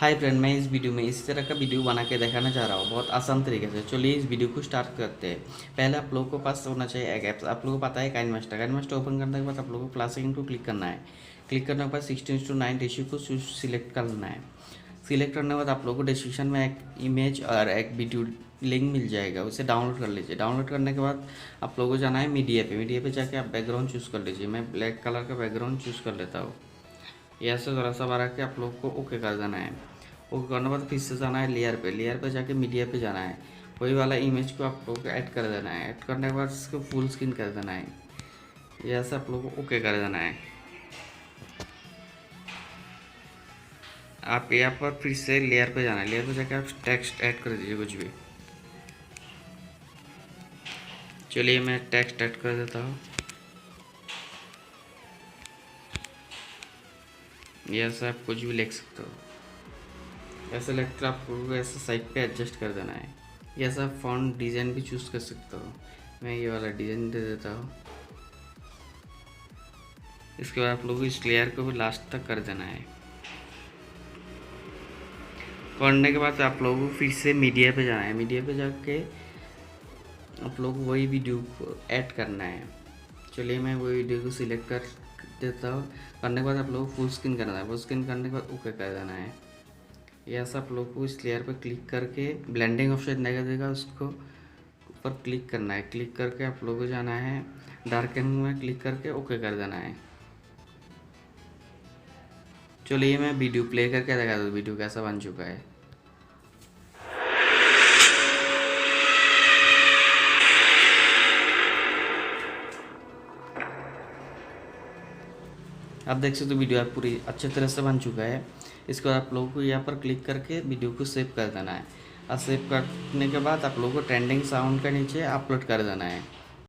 Hi friend, मैं इस video में इस तरह का वीडियो बना के दिखाना चाह रहा हूँ बहुत आसान तरीके से। चलिए इस वीडियो को स्टार्ट करते हैं। पहले आप लोगों को पास होना चाहिए एक ऐप। आप लोगों को पता है काइनमास्टर ओपन करने के बाद आप लोगों को प्लस आइकन को क्लिक करना है। क्लिक करने के बाद 16:9 रेशियो को सिलेक्ट करना है। सिलेक्ट करने के बाद आप लोगों को डिस्क्रिप्शन में एक इमेज और एक वीडियो लिंक मिल जाएगा, उसे डाउनलोड कर लीजिए। डाउनलोड करने के बाद आप लोगों को जाना है मीडिया पे जाके आप बैकग्राउंड चूज़ कर लीजिए। मैं ब्लैक कलर का बैकग्राउंड चूज़ कर लेता हूँ। ऐसे ज़रा सा बना के आप लोग को ओके कर देना है। ओके करने के बाद फिर से जाना है लेयर पे जाके मीडिया पे जाना है। वही वाला इमेज को आप लोग को ऐड कर देना है। ऐड करने के बाद इसको फुल स्क्रीन कर देना है। ऐसे आप लोग को ओके कर देना है। आप यहाँ पर फिर से लेयर पे जाना है। लेयर पे जाके आप टेक्स्ट ऐड कर दीजिए कुछ भी। चलिए मैं टेक्स्ट ऐड कर देता हूँ। ऐसा आप कुछ भी लिख सकते हो। ऐसा लिख कर आपको ऐसा साइड पे एडजस्ट कर देना है। ऐसा फॉन्ट डिज़ाइन भी चूज़ कर सकते हो। मैं ये वाला डिज़ाइन दे देता हूँ। इसके बाद आप लोगों को इस लेयर को भी लास्ट तक कर देना है। करने के बाद आप लोगों को फिर से मीडिया पे जाना है। मीडिया पे जाके आप लोग को वही वीडियो को ऐड करना है। चलिए मैं वही वीडियो को सिलेक्ट कर देता हूँ। करने के बाद आप लोगों को फुल स्क्रीन करना है। फुल स्क्रीन करने के बाद ओके कर देना है। ऐसा आप लोग को इस लेयर पर क्लिक करके ब्लेंडिंग ऑप्शन देगा, उसको ऊपर क्लिक करना है। क्लिक करके आप लोगों को जाना है डार्कन में क्लिक करके ओके कर देना है। चलिए मैं वीडियो प्ले करके दिखा दूँ वीडियो कैसा बन चुका है। आप देख सकते हो वीडियो आप पूरी अच्छे तरह से बन चुका है। इसके बाद आप लोगों को यहाँ पर क्लिक करके वीडियो को सेव कर देना है। और सेव करने के बाद आप लोगों को ट्रेंडिंग साउंड के नीचे अपलोड कर देना है।